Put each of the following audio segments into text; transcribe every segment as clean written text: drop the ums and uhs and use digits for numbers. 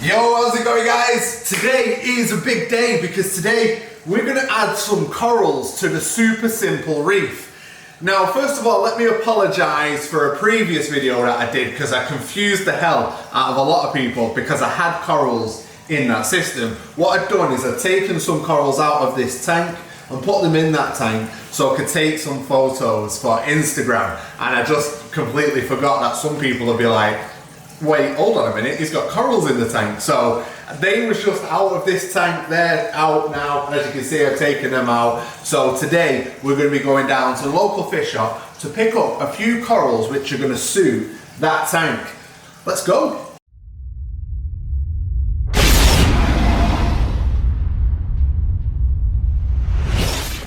Yo, how's it going, guys? Today is a big day because today we're going to add some corals to the Super Simple Reef. Now, first of all, let me apologise for a previous video that I did because I confused the hell out of a lot of people because I had corals in that system. What I've done is I've taken some corals out of this tank and put them in that tank so I could take some photos for Instagram, and I just completely forgot that some people will be like, wait, hold on a minute, he's got corals in the tank. So they was just out of this tank, they're out now. As you can see, I've taken them out. So today we're going to be going down to the local fish shop to pick up a few corals which are going to suit that tank. Let's go.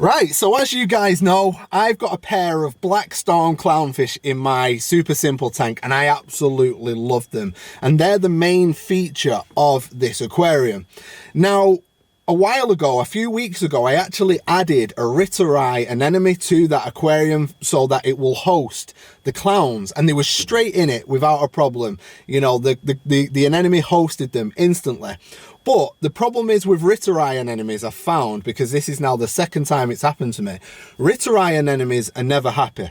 Right, so as you guys know, I've got a pair of black storm clownfish in my Super Simple tank and I absolutely love them. And they're the main feature of this aquarium. Now, a few weeks ago, I actually added a Ritterai anemone to that aquarium so that it will host the clowns, and they were straight in it without a problem. You know, the anemone hosted them instantly. But the problem is with Ritterai anemones, I've found, because this is now the second time it's happened to me, Ritterai anemones are never happy.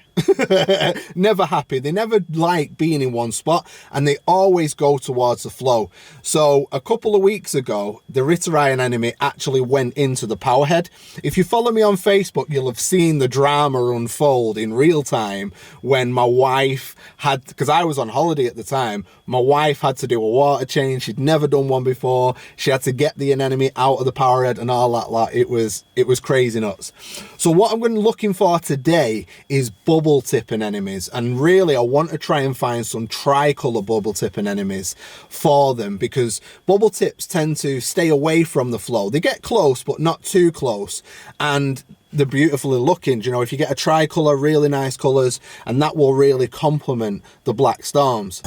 Never happy. They never like being in one spot, and they always go towards the flow. So a couple of weeks ago, the Ritterai anemone actually went into the power head. If you follow me on Facebook, you'll have seen the drama unfold in real time when my wife had, because I was on holiday at the time, my wife had to do a water change. She'd never done one before. She had to get the anemone out of the power head and all that lot. It was crazy nuts. So what I'm going to be looking for today is bubble tip anemones, and really I want to try and find some tricolour bubble tip anemones for them, because bubble tips tend to stay away from the flow. They get close but not too close, and they're beautifully looking. You know, if you get a tricolour, really nice colours, and that will really complement the black storms.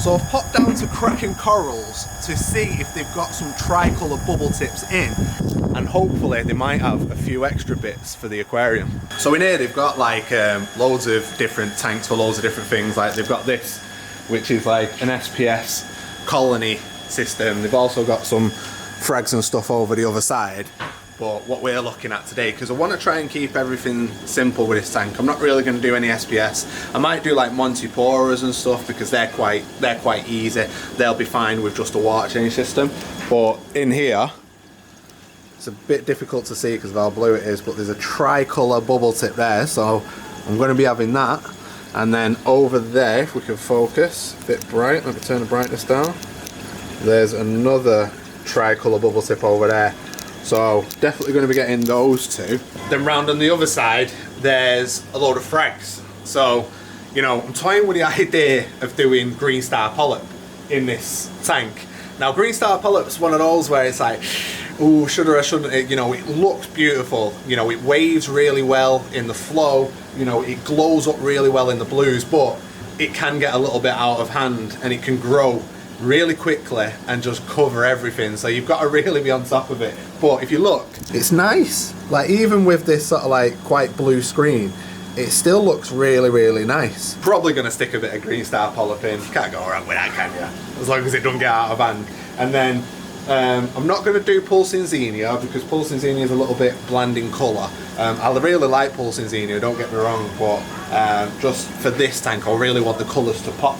So I've popped down to Cracking Corals to see if they've got some tricolour bubble tips in, and hopefully they might have a few extra bits for the aquarium. So in here they've got like loads of different tanks for loads of different things. Like they've got this, which is like an SPS colony system. They've also got some frags and stuff over the other side. But what we're looking at today, because I want to try and keep everything simple with this tank, I'm not really going to do any SPS. I might do like Montiporas and stuff because they're quite easy. They'll be fine with just a water change system. But in here, it's a bit difficult to see because of how blue it is, but there's a tricolour bubble tip there, so I'm going to be having that. And then over there, if we can focus, a bit bright, let me turn the brightness down. There's another tricolour bubble tip over there. So definitely going to be getting those two. Then round on the other side, there's a load of frags. So, you know, I'm toying with the idea of doing green star polyp in this tank. Now, green star polyp's one of those where it's like, ooh, should or shouldn't it? You know, it looks beautiful. You know, it waves really well in the flow. You know, it glows up really well in the blues, but it can get a little bit out of hand and it can grow really quickly and just cover everything, so you've got to really be on top of it. But if you look, it's nice. Like, even with this sort of like quite blue screen, it still looks really nice. Probably going to stick a bit of green star polyp in. Can't go wrong with that, can you? As long as it doesn't get out of hand. And then I'm not going to do pulsing xenia because pulsing xenia is a little bit bland in colour. I really like pulsing xenia, don't get me wrong, but just for this tank I really want the colours to pop.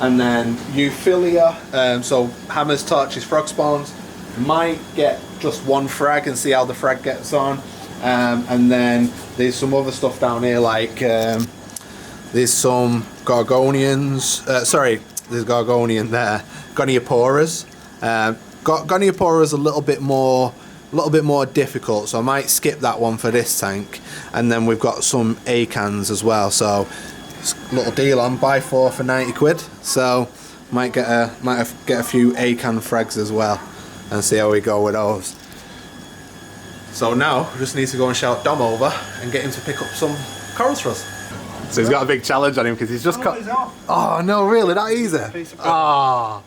And then Euphilia, so hammers, torches, frog spawns. Might get just one frag and see how the frag gets on. And then there's some other stuff down here, like there's some gorgonians. There's gorgonian there. Gonioporas. Goniopora's a little bit more difficult, so I might skip that one for this tank. And then we've got some acans as well. So little deal on, buy 4 for 90 quid, so might get a few acan frags as well and see how we go with those. So now we just need to go and shout Dom over and get him to pick up some corals for us. So he's got a big challenge on him because he's just cut. Oh no, really? That easy? Ah.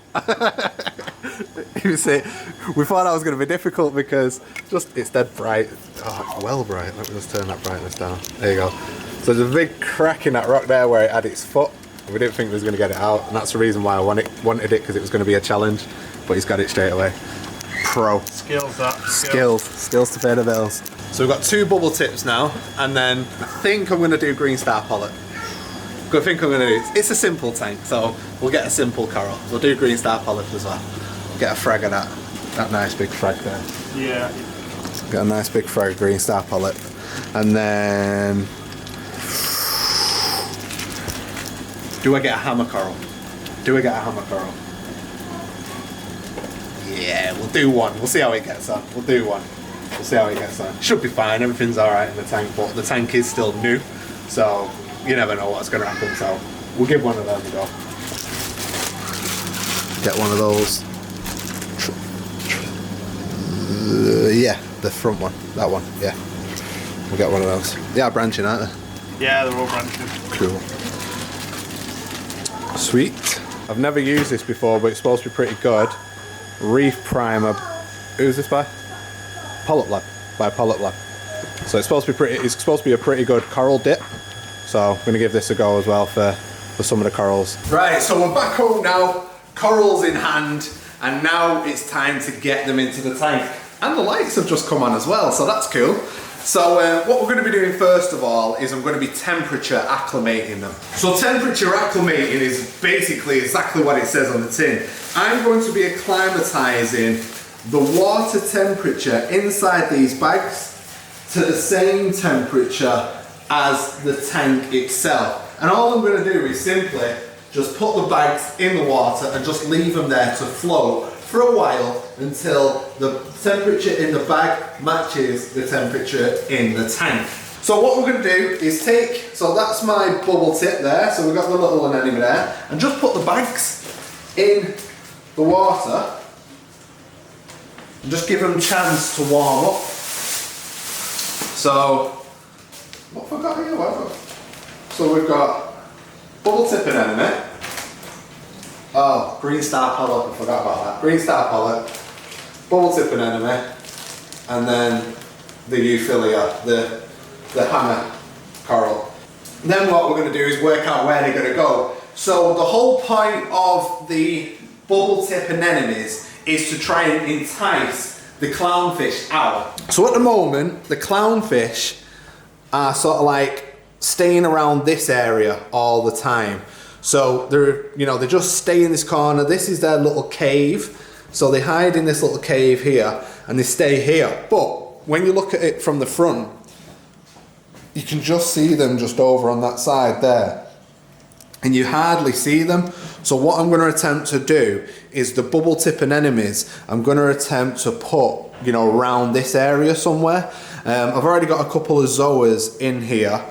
You see, we thought that was going to be difficult because it's dead bright. Oh, well bright. Let me just turn that brightness down. There you go. So there's a big crack in that rock there where it had its foot. We didn't think he was going to get it out, and that's the reason why I wanted it, because it was going to be a challenge, but he's got it straight away. Pro. Skills, that. Skills to pay the bills. So we've got 2 bubble tips now, and then I think I'm going to do green star pollock. It's a simple tank, so we'll get a simple coral. We'll do green star pollock as well. Get a frag of that nice big frag there. Yeah. Get a nice big frag of green star pollock. And then, do I get a hammer coral? Yeah, we'll do one. We'll see how it gets on. Should be fine, everything's alright in the tank, but the tank is still new, so you never know what's going to happen, so we'll give one of them a go. Get one of those. Yeah, the front one, that one, yeah. We'll get one of those. They are branching, aren't they? Yeah, they're all branching. Cool. Sweet. I've never used this before, but it's supposed to be pretty good. Reef primer. Who's this by? Polyp Lab. By Polyp Lab. So it's supposed to be a pretty good coral dip. So I'm going to give this a go as well for some of the corals. Right, so we're back home now. Corals in hand, and now it's time to get them into the tank. And the lights have just come on as well, so that's cool. So what we're going to be doing first of all is I'm going to be temperature acclimating them. So temperature acclimating is basically exactly what it says on the tin. I'm going to be acclimatizing the water temperature inside these bags to the same temperature as the tank itself. And all I'm going to do is simply just put the bags in the water and just leave them there to float for a while until the temperature in the bag matches the temperature in the tank. So what we're going to do is so that's my bubble tip there, so we've got the little anemone there, and just put the bags in the water and just give them a chance to warm up. So, what have I got here? So we've got bubble tip anemone. Oh, green star pollock, I forgot about that. Green star pollock, bubble tip anemone, and then the Euphilia, the hammer coral. And then what we're going to do is work out where they're going to go. So the whole point of the bubble tip anemones is to try and entice the clownfish out. So at the moment, the clownfish are sort of like staying around this area all the time. So they just stay in this corner. This is their little cave. So they hide in this little cave here and they stay here. But when you look at it from the front, you can just see them just over on that side there. And you hardly see them. So what I'm going to attempt to do is the bubble tip anemones, I'm going to attempt to put, around this area somewhere. I've already got a couple of zoas in here.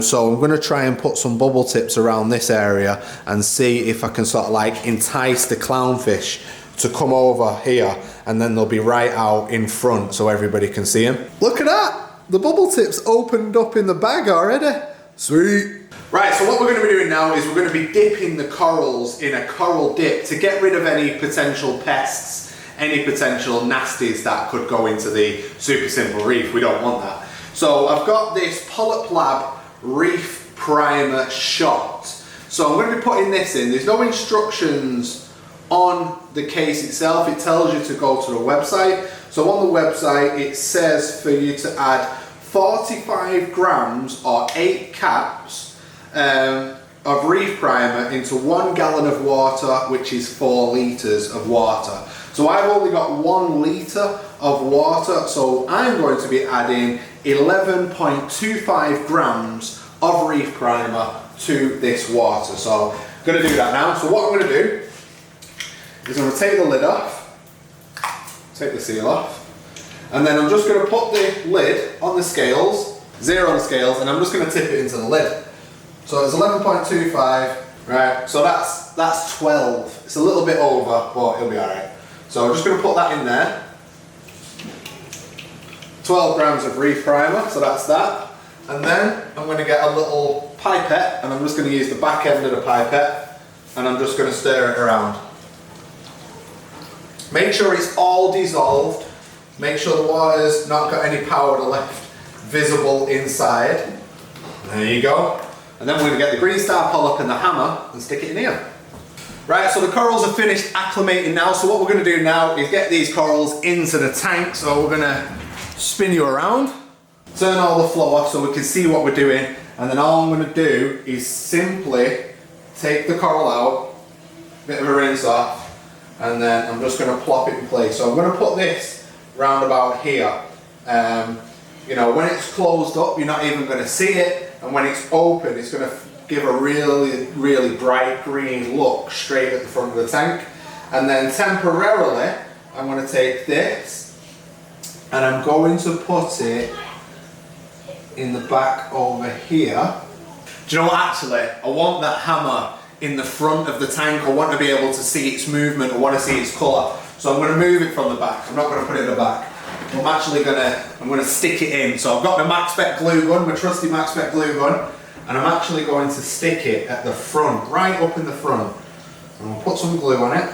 So I'm going to try and put some bubble tips around this area and see if I can sort of like entice the clownfish to come over here, and then they'll be right out in front so everybody can see them. Look at that! The bubble tips opened up in the bag already. Sweet! Right, so what we're going to be doing now is we're going to be dipping the corals in a coral dip to get rid of any potential pests, any potential nasties that could go into the Super Simple Reef. We don't want that. So I've got this Polyp Lab Reef Primer shot. So I'm going to be putting this in. There's no instructions on the case itself. It tells you to go to the website. So on the website it says for you to add 45 grams or 8 caps of reef primer into 1 gallon of water, which is 4 litres of water. So I've only got 1 litre of water, so I'm going to be adding 11.25 grams of reef primer to this water. So I'm going to do that now. So what I'm going to do is I'm going to take the lid off, take the seal off, and then I'm just going to put the lid on the scales, 0 on the scales, and I'm just going to tip it into the lid. So it's 11.25, right? So that's 12. It's a little bit over, but it'll be alright. So I'm just going to put that in there. 12 grams of reef primer, so that's that. And then I'm going to get a little pipette, and I'm just going to use the back end of the pipette, and I'm just going to stir it around. Make sure it's all dissolved. Make sure the water's not got any powder left visible inside. There you go. And then we're going to get the green star polyp and the hammer and stick it in here. Right, so the corals are finished acclimating now. So what we're going to do now is get these corals into the tank. So we're going to spin you around, turn all the flow off so we can see what we're doing. And then all I'm going to do is simply take the coral out, bit of a rinse off, and then I'm just going to plop it in place. So I'm going to put this round about here. You know, when it's closed up, you're not even going to see it, and when it's open, it's going to give a really, really bright green look straight at the front of the tank. And then temporarily, I'm going to take this, and I'm going to put it in the back over here. Do you know what, actually, I want that hammer in the front of the tank. I want to be able to see its movement, I want to see its colour. So I'm going to move it from the back, I'm not going to put it in the back. I'm actually going to stick it in. So I've got my Max Spec glue gun, my trusty Max Spec glue gun, and I'm actually going to stick it at the front, right up in the front. And I'll put some glue on it,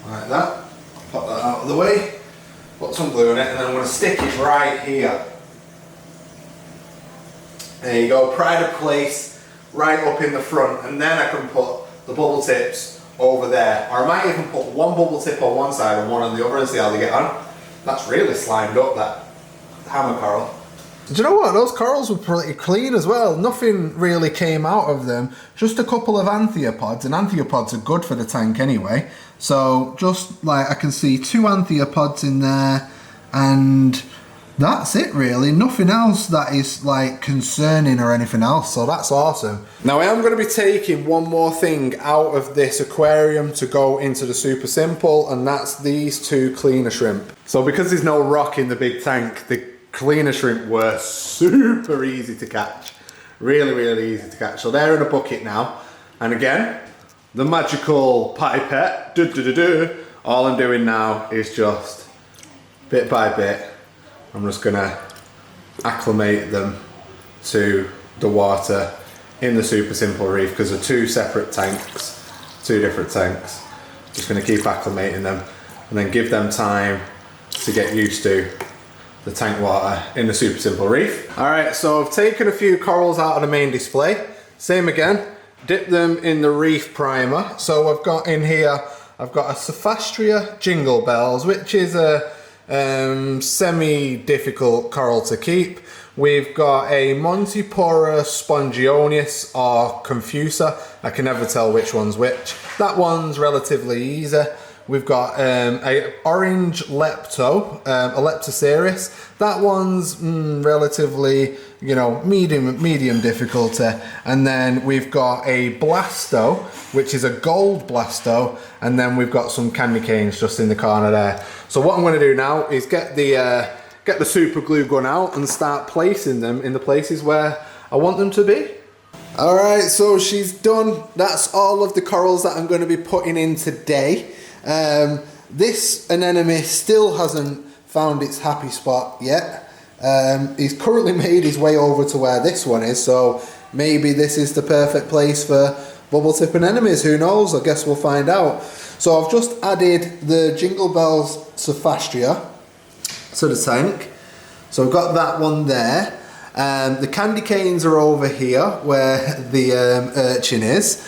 like that. Pop that out of the way, put some glue on it, and then I'm going to stick it right here. There you go, pride of place, right up in the front, and then I can put the bubble tips over there. Or I might even put one bubble tip on one side and one on the other and see how they get on. That's really slimed up, that hammer coral. Do you know what? Those corals were pretty clean as well. Nothing really came out of them. Just a couple of anthiopods, and anthiopods are good for the tank anyway. So just like I can see 2 anthiopods in there, and that's it really. Nothing else that is like concerning or anything else, so that's awesome. Now I am going to be taking one more thing out of this aquarium to go into the Super Simple, and that's these 2 cleaner shrimp. So because there's no rock in the big tank, the cleaner shrimp were super easy to catch. Really, really easy to catch. So they're in a bucket now, and again, the magical pipette, all I'm doing now is just bit by bit, I'm just gonna acclimate them to the water in the Super Simple Reef, because they're 2 separate tanks, 2 different tanks. Just gonna keep acclimating them and then give them time to get used to the tank water in the Super Simple Reef. All right, so I've taken a few corals out of the main display. Same again, dip them in the reef primer. So I've got in here, I've got a Sophastria Jingle Bells, which is a semi-difficult coral to keep. We've got a Montipora Spongionis or Confusa. I can never tell which one's which. That one's relatively easy. We've got a orange Lepto, a Leptoceris. That one's relatively, you know, medium difficulty. And then we've got a Blasto, which is a gold Blasto, and then we've got some candy canes just in the corner there. So what I'm going to do now is get the super glue gun out and start placing them in the places where I want them to be. Alright, so she's done. That's all of the corals that I'm going to be putting in today. This anemone still hasn't found its happy spot yet. He's currently made his way over to where this one is, so maybe this is the perfect place for bubble tip anemones. Who knows? I guess we'll find out. So I've just added the Jingle Bells Sophastria to the tank. So I've got that one there. The candy canes are over here where the urchin is.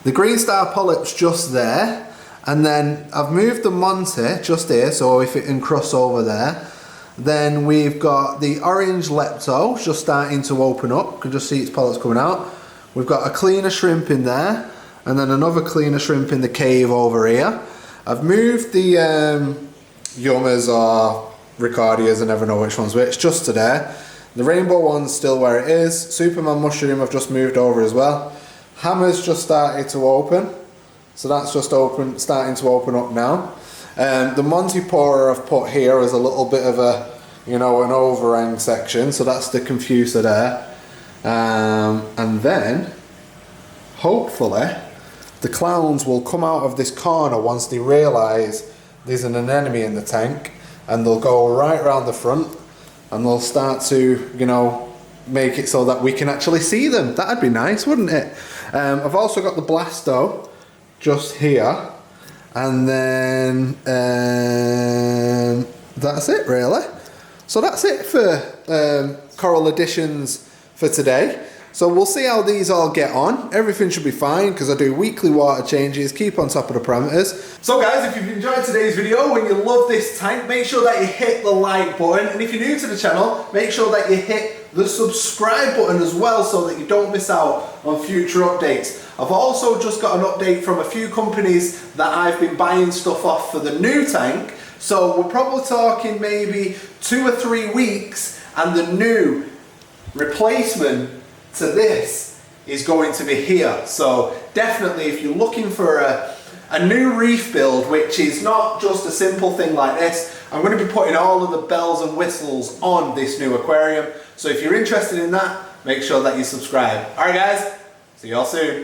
The green star polyp's just there. And then I've moved the Monty just here, so if it can cross over there. Then we've got the orange Lepto just starting to open up. You can just see its polyps coming out. We've got a cleaner shrimp in there, and then another cleaner shrimp in the cave over here. I've moved the Yummers or Ricardias, I never know which one's which, just to there. The rainbow one's still where it is. Superman mushroom I've just moved over as well. Hammer's just started to open. So that's just starting to open up now. The Montipora I've put here as a little bit of a, you know, an overhang section. So that's the Confusa there. And then, hopefully, the clowns will come out of this corner once they realise there's an anemone in the tank. And they'll go right around the front. And they'll start to, you know, make it so that we can actually see them. That'd be nice, wouldn't it? I've also got the Blasto just here, and then that's it really. So that's it for coral additions for today. So we'll see how these all get on. Everything should be fine because I do weekly water changes, keep on top of the parameters. So guys, if you've enjoyed today's video and you love this tank, make sure that you hit the like button. And if you're new to the channel, make sure that you hit the subscribe button as well so that you don't miss out on future updates. I've also just got an update from a few companies that I've been buying stuff off for the new tank. So we're probably talking maybe 2 or 3 weeks and the new replacement to this is going to be here. So definitely if you're looking for a new reef build, which is not just a simple thing like this, I'm going to be putting all of the bells and whistles on this new aquarium. So if you're interested in that, make sure that you subscribe. Alright guys, see y'all soon.